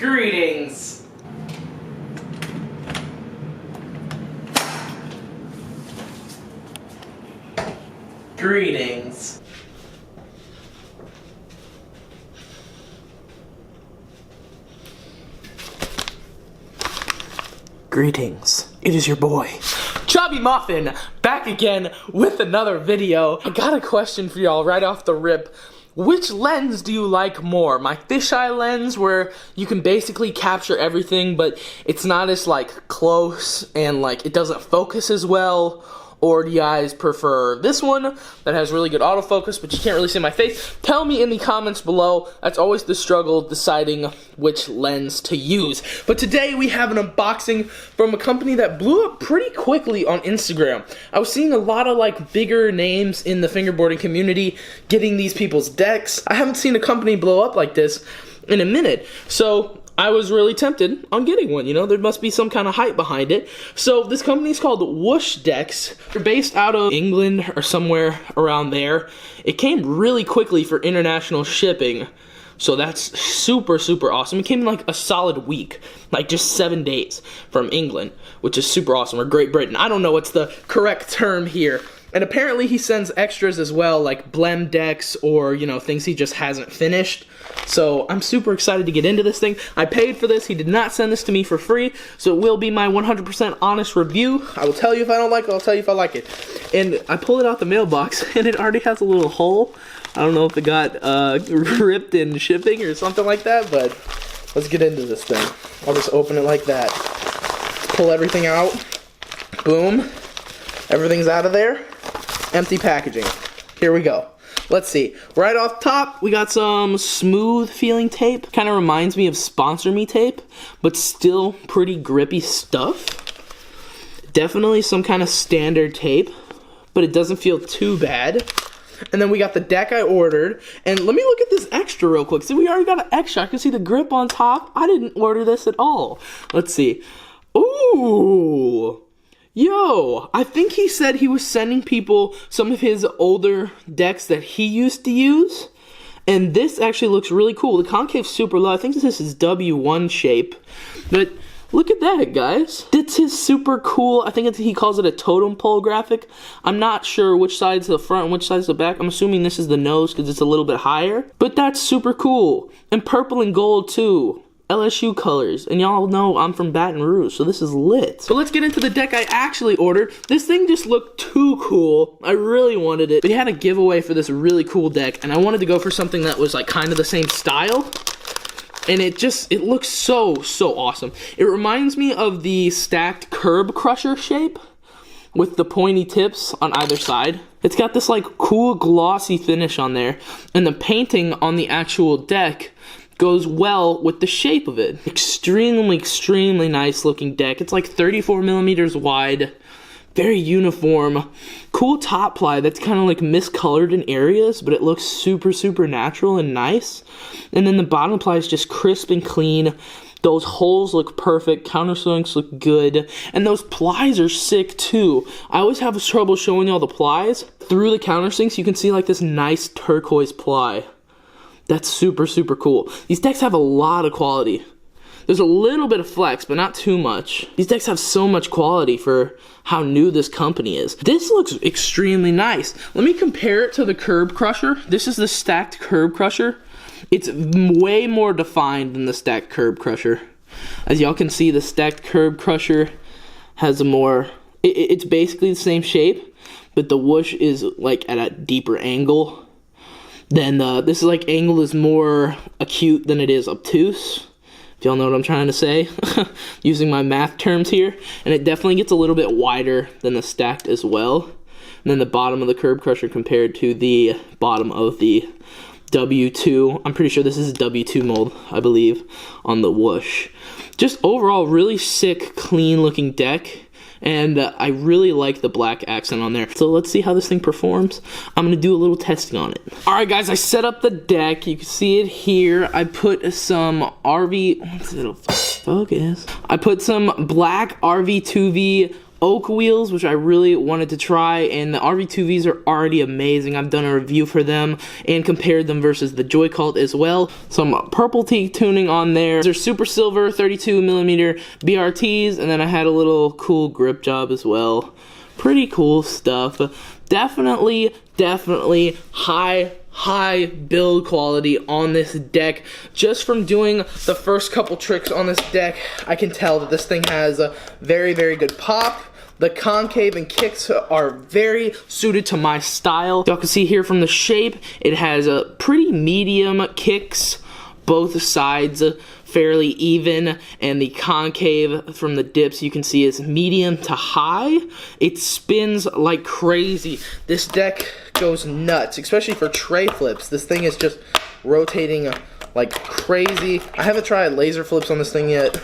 Greetings. Greetings. Greetings. It is your boy, ChubyMuffin, back again with another video. I got a question for y'all right off the rip. Which lens do you like more? My fisheye lens, where you can basically capture everything, but it's not as like close and like it doesn't focus as well? Or do you guys prefer this one that has really good autofocus, but you can't really see my face? Tell me in the comments below. That's always the struggle, deciding which lens to use. But today we have an unboxing from a company that blew up pretty quickly on Instagram. I was seeing a lot of like bigger names in the fingerboarding community getting these people's decks. I haven't seen a company blow up like this in a minute. So I was really tempted on getting one, you know, there must be some kind of hype behind it. So this company is called Wush decks. They're based out of England or somewhere around there. It came really quickly for international shipping, so that's super, super awesome. It came in like a solid week, like just 7 days from England, which is super awesome, or Great Britain. I don't know what's the correct term here. And apparently he sends extras as well, like blem decks or, you know, things he just hasn't finished. So I'm super excited to get into this thing. I paid for this. He did not send this to me for free, so it will be my 100% honest review. I will tell you if I don't like it, I'll tell you if I like it. And I pulled it out the mailbox, and it already has a little hole. I don't know if it got ripped in shipping or something like that, but let's get into this thing. I'll just open it like that. Pull everything out. Boom. Everything's out of there. Empty packaging. Here we go. Let's see. Right off top, we got some smooth feeling tape. Kind of reminds me of Sponsor Me tape, but still pretty grippy stuff. Definitely some kind of standard tape, but it doesn't feel too bad. And then we got the deck I ordered. And let me look at this extra real quick. See, we already got an extra. I can see the grip on top. I didn't order this at all. Let's see. Ooh. Yo, I think he said he was sending people some of his older decks that he used to use. And this actually looks really cool. The concave's super low. I think this is W1 shape. But look at that, guys. This is super cool. I think he calls it a totem pole graphic. I'm not sure which side's the front and which side's the back. I'm assuming this is the nose because it's a little bit higher. But that's super cool. And purple and gold, too. LSU colors, and y'all know I'm from Baton Rouge, so this is lit. So let's get into the deck I actually ordered. This thing just looked too cool. I really wanted it. They had a giveaway for this really cool deck, and I wanted to go for something that was like kind of the same style. And it looks so, so awesome. It reminds me of the stacked curb crusher shape with the pointy tips on either side. It's got this like cool glossy finish on there, and the painting on the actual deck goes well with the shape of it. Extremely, extremely nice looking deck. It's like 34 millimeters wide, very uniform. Cool top ply that's kind of like miscolored in areas, but it looks super, super natural and nice. And then the bottom ply is just crisp and clean. Those holes look perfect, countersinks look good, and those plies are sick too. I always have trouble showing y'all the plies. Through the countersinks, you can see like this nice turquoise ply. That's super, super cool. These decks have a lot of quality. There's a little bit of flex, but not too much. These decks have so much quality for how new this company is. This looks extremely nice. Let me compare it to the Curb Crusher. This is the stacked Curb Crusher. It's way more defined than the stacked Curb Crusher. As y'all can see, the stacked Curb Crusher has a more... It's basically the same shape, but the Wush is like at a deeper angle. Then this is like angle is more acute than it is obtuse, if y'all know what I'm trying to say, using my math terms here. And it definitely gets a little bit wider than the stacked as well. And then the bottom of the Curb Crusher compared to the bottom of the W2. I'm pretty sure this is a W2 mold, I believe, on the Wush. Just overall, really sick, clean looking deck. And I really like the black accent on there. So let's see how this thing performs. I'm gonna do a little testing on it. All right, guys, I set up the deck. You can see it here. I put some RV, what's it, focus? I put some black RV2V oak wheels, which I really wanted to try, and the RV2Vs are already amazing. I've done a review for them and compared them versus the Joy Cult as well. Some purple teak tuning on there. They're super silver 32mm BRTs, and then I had a little cool grip job as well. Pretty cool stuff. Definitely high build quality on this deck. Just from doing the first couple tricks on this deck, I can tell that this thing has a very good pop. The concave and kicks are very suited to my style. Y'all can see here from the shape, it has a pretty medium kicks, both sides fairly even, and the concave from the dips you can see is medium to high. It spins like crazy. This deck goes nuts, especially for tray flips. This thing is just rotating like crazy. I haven't tried laser flips on this thing yet.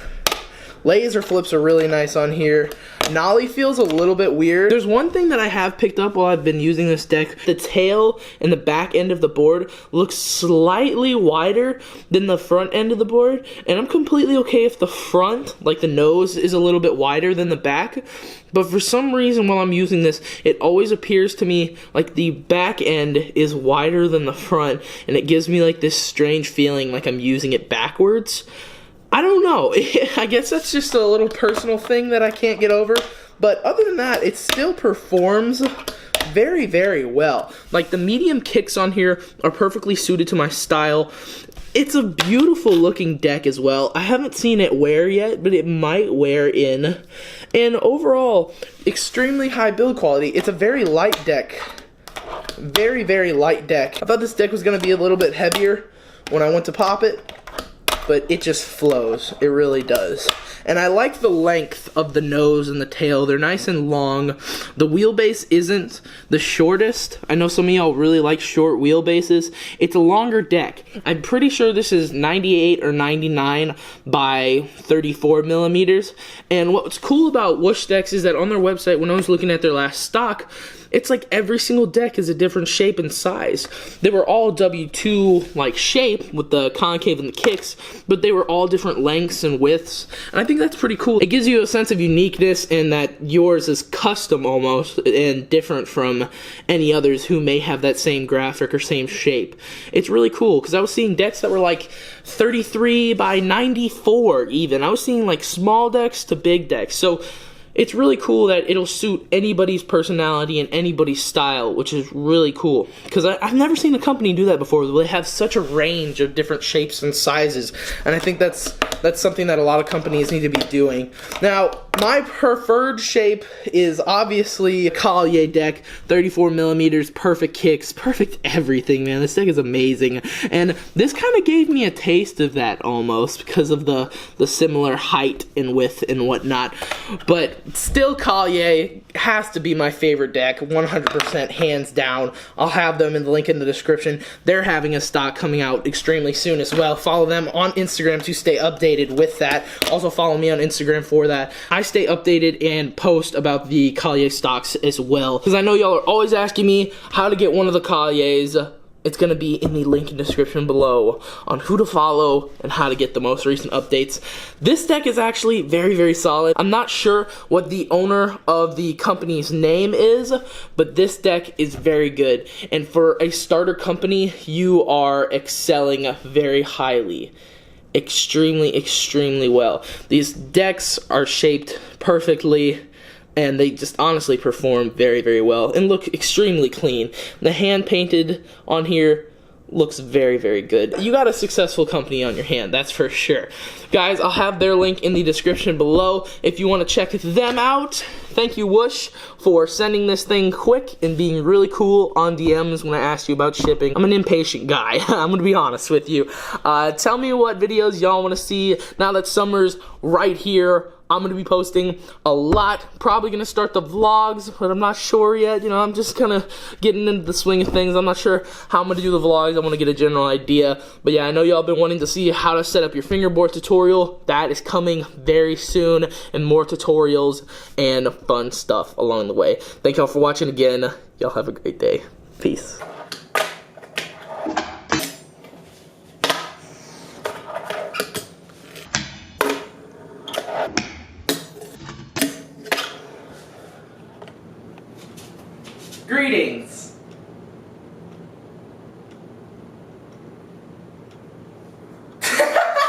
Laser flips are really nice on here. Nollie feels a little bit weird. There's one thing that I have picked up while I've been using this deck. The tail and the back end of the board looks slightly wider than the front end of the board, and I'm completely okay if the front, like the nose, is a little bit wider than the back. But for some reason while I'm using this, it always appears to me like the back end is wider than the front, and it gives me like this strange feeling like I'm using it backwards. I don't know. I guess that's just a little personal thing that I can't get over. But other than that, it still performs very well. Like, the medium kicks on here are perfectly suited to my style. It's a beautiful looking deck as well. I haven't seen it wear yet, but it might wear in. And overall, extremely high build quality. It's a very light deck. Very light deck. I thought this deck was going to be a little bit heavier when I went to pop it, but it just flows. It really does. And I like the length of the nose and the tail. They're nice and long. The wheelbase isn't the shortest. I know some of y'all really like short wheelbases. It's a longer deck. I'm pretty sure this is 98 or 99 by 34 millimeters. And what's cool about Wush decks is that on their website, when I was looking at their last stock, it's like every single deck is a different shape and size. They were all W2 like shape with the concave and the kicks, but they were all different lengths and widths. And I think that's pretty cool. It gives you a sense of uniqueness in that yours is custom almost and different from any others who may have that same graphic or same shape. It's really cool because I was seeing decks that were like 33 by 94 even. I was seeing like small decks to big decks. So it's really cool that it'll suit anybody's personality and anybody's style, which is really cool. Because I've never seen a company do that before. They have such a range of different shapes and sizes. And I think that's something that a lot of companies need to be doing. Now, my preferred shape is obviously a Collier deck. 34 millimeters, perfect kicks, perfect everything, man. This deck is amazing. And this kind of gave me a taste of that almost because of the similar height and width and whatnot. But still, Collier has to be my favorite deck, 100% hands down. I'll have them in the link in the description. They're having a stock coming out extremely soon as well. Follow them on Instagram to stay updated with that. Also follow me on Instagram for that. I stay updated and post about the Collier stocks as well, because I know y'all are always asking me how to get one of the Colliers. It's going to be in the link in the description below on who to follow and how to get the most recent updates. This deck is actually very solid. I'm not sure what the owner of the company's name is, but this deck is very good. And for a starter company, you are excelling very highly. Extremely well. These decks are shaped perfectly, and they just honestly perform very well and look extremely clean. The hand painted on here looks very good. You got a successful company on your hand, that's for sure. Guys, I'll have their link in the description below if you want to check them out. Thank you, Wush, for sending this thing quick and being really cool on DMs when I asked you about shipping. I'm an impatient guy. I'm gonna be honest with you. Tell me what videos y'all want to see now that summer's right here. I'm going to be posting a lot. Probably going to start the vlogs, but I'm not sure yet. You know, I'm just kind of getting into the swing of things. I'm not sure how I'm going to do the vlogs. I want to get a general idea. But yeah, I know y'all been wanting to see how to set up your fingerboard tutorial. That is coming very soon, and more tutorials and fun stuff along the way. Thank y'all for watching again. Y'all have a great day. Peace. Greetings.